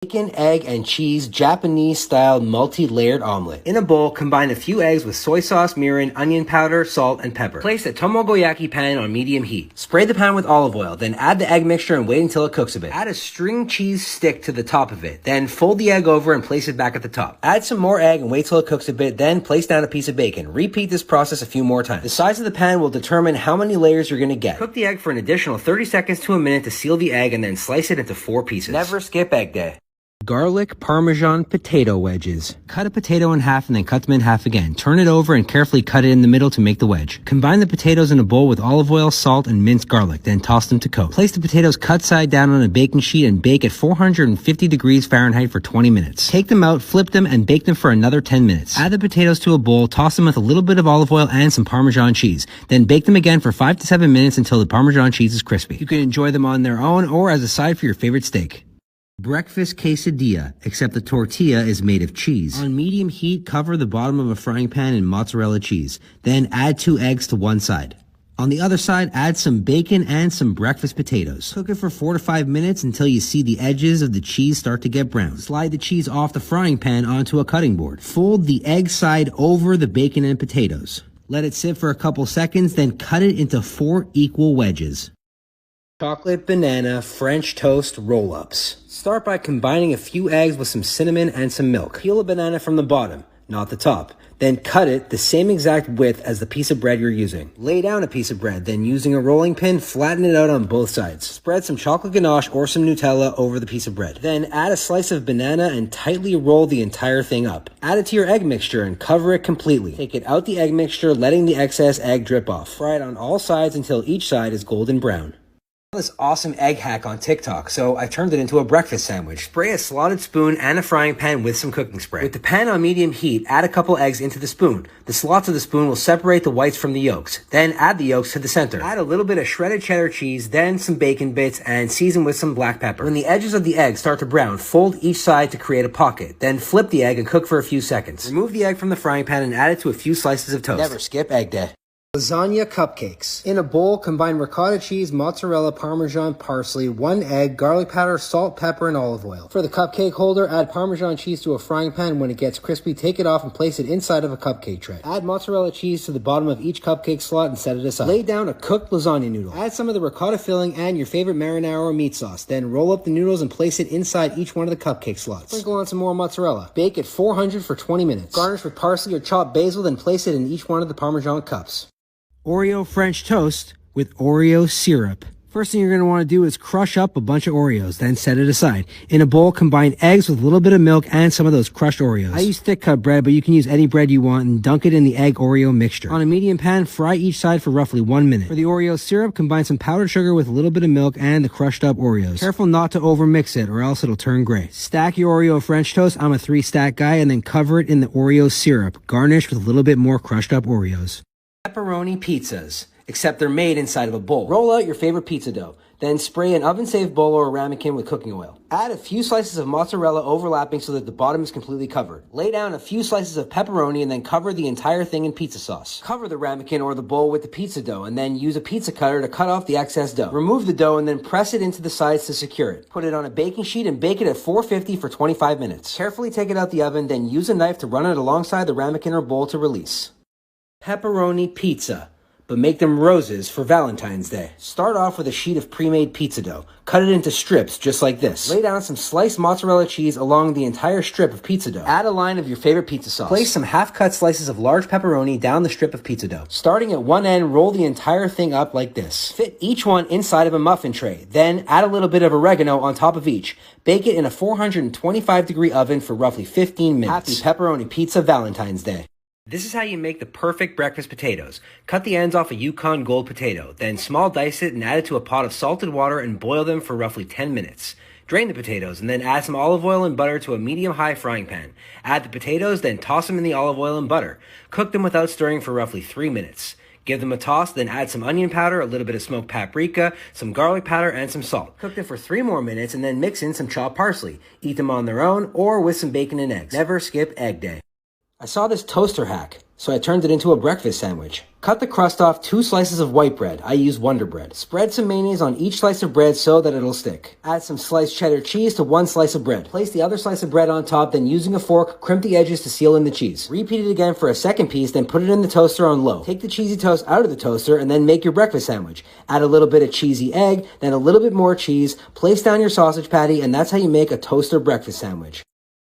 Bacon, egg, and cheese Japanese-style multi-layered omelet. In a bowl, combine a few eggs with soy sauce, mirin, onion powder, salt, and pepper. Place a tomogoyaki pan on medium heat. Spray the pan with olive oil, then add the egg mixture and wait until it cooks a bit. Add a string cheese stick to the top of it, then fold the egg over and place it back at the top. Add some more egg and wait till it cooks a bit, then place down a piece of bacon. Repeat this process a few more times. The size of the pan will determine how many layers you're going to get. Cook the egg for an additional 30 seconds to a minute to seal the egg and then slice it into 4 pieces. Never skip egg day. Garlic Parmesan potato wedges. Cut a potato in half and then cut them in half again. Turn it over and carefully cut it in the middle to make the wedge. Combine the potatoes in a bowl with olive oil, salt, and minced garlic, then toss them to coat. Place the potatoes cut side down on a baking sheet and bake at 450 degrees Fahrenheit for 20 minutes. Take them out, flip them, and bake them for another 10 minutes. Add the potatoes to a bowl, toss them with a little bit of olive oil and some Parmesan cheese. Then bake them again for 5 to 7 minutes until the Parmesan cheese is crispy. You can enjoy them on their own or as a side for your favorite steak. Breakfast quesadilla, except the tortilla is made of cheese. On medium heat, cover the bottom of a frying pan in mozzarella cheese. Then add 2 eggs to one side. On the other side, add some bacon and some breakfast potatoes. Cook it for 4 to 5 minutes until you see the edges of the cheese start to get brown. Slide the cheese off the frying pan onto a cutting board. Fold the egg side over the bacon and potatoes. Let it sit for a couple seconds, then cut it into 4 equal wedges. Chocolate banana French toast roll-ups. Start by combining a few eggs with some cinnamon and some milk. Peel a banana from the bottom, not the top. Then cut it the same exact width as the piece of bread you're using. Lay down a piece of bread, then using a rolling pin, flatten it out on both sides. Spread some chocolate ganache or some Nutella over the piece of bread. Then add a slice of banana and tightly roll the entire thing up. Add it to your egg mixture and cover it completely. Take it out the egg mixture, letting the excess egg drip off. Fry it on all sides until each side is golden brown. This awesome egg hack on TikTok, so I turned it into a breakfast sandwich. Spray a slotted spoon and a frying pan with some cooking spray. With the pan on medium heat, add a couple eggs into the spoon. The slots of the spoon will separate the whites from the yolks. Then add the yolks to the center. Add a little bit of shredded cheddar cheese, then some bacon bits, and season with some black pepper. When the edges of the egg start to brown, fold each side to create a pocket. Then flip the egg and cook for a few seconds. Remove the egg from the frying pan and add it to a few slices of toast. Never skip egg day. Lasagna cupcakes. In a bowl, combine ricotta cheese, mozzarella, parmesan, parsley, 1 egg, garlic powder, salt, pepper, and olive oil. For the cupcake holder, add parmesan cheese to a frying pan. When it gets crispy, take it off and place it inside of a cupcake tray. Add mozzarella cheese to the bottom of each cupcake slot and set it aside. Lay down a cooked lasagna noodle. Add some of the ricotta filling and your favorite marinara or meat sauce. Then roll up the noodles and place it inside each one of the cupcake slots. Sprinkle on some more mozzarella. Bake at 400 for 20 minutes. Garnish with parsley or chopped basil, then place it in each one of the Parmesan cups. Oreo French toast with Oreo syrup. First thing you're going to want to do is crush up a bunch of Oreos, then set it aside. In a bowl, combine eggs with a little bit of milk and some of those crushed Oreos. I use thick cut bread, but you can use any bread you want and dunk it in the egg Oreo mixture. On a medium pan, fry each side for roughly 1 minute. For the Oreo syrup, combine some powdered sugar with a little bit of milk and the crushed up Oreos. Careful not to overmix it or else it'll turn gray. Stack your Oreo French toast, I'm a 3-stack guy, and then cover it in the Oreo syrup. Garnish with a little bit more crushed up Oreos. Pepperoni pizzas, except they're made inside of a bowl. Roll out your favorite pizza dough. Then spray an oven-safe bowl or a ramekin with cooking oil. Add a few slices of mozzarella overlapping so that the bottom is completely covered. Lay down a few slices of pepperoni and then cover the entire thing in pizza sauce. Cover the ramekin or the bowl with the pizza dough and then use a pizza cutter to cut off the excess dough. Remove the dough and then press it into the sides to secure it. Put it on a baking sheet and bake it at 450 for 25 minutes. Carefully take it out the oven, then use a knife to run it alongside the ramekin or bowl to release. Pepperoni pizza, but make them roses for Valentine's Day. Start off with a sheet of pre-made pizza dough. Cut it into strips just like this. Lay down some sliced mozzarella cheese along the entire strip of pizza dough. Add a line of your favorite pizza sauce. Place some half-cut slices of large pepperoni down the strip of pizza dough. Starting at one end, roll the entire thing up like this. Fit each one inside of a muffin tray. Then add a little bit of oregano on top of each. Bake it in a 425-degree oven for roughly 15 minutes. Happy pepperoni pizza Valentine's Day. This is how you make the perfect breakfast potatoes. Cut the ends off a Yukon Gold potato, then small dice it and add it to a pot of salted water and boil them for roughly 10 minutes. Drain the potatoes and then add some olive oil and butter to a medium-high frying pan. Add the potatoes, then toss them in the olive oil and butter. Cook them without stirring for roughly 3 minutes. Give them a toss, then add some onion powder, a little bit of smoked paprika, some garlic powder, and some salt. Cook them for 3 more minutes and then mix in some chopped parsley. Eat them on their own or with some bacon and eggs. Never skip egg day. I saw this toaster hack. so I turned it into a breakfast sandwich. Cut the crust off 2 slices of white bread. I use Wonder Bread. Spread some mayonnaise on each slice of bread so that it'll stick. Add some sliced cheddar cheese to 1 slice of bread. Place the other slice of bread on top, then using a fork, crimp the edges to seal in the cheese. Repeat it again for a second piece, then put it in the toaster on low. Take the cheesy toast out of the toaster and then make your breakfast sandwich. Add a little bit of cheesy egg, then a little bit more cheese. Place down your sausage patty, and that's how you make a toaster breakfast sandwich.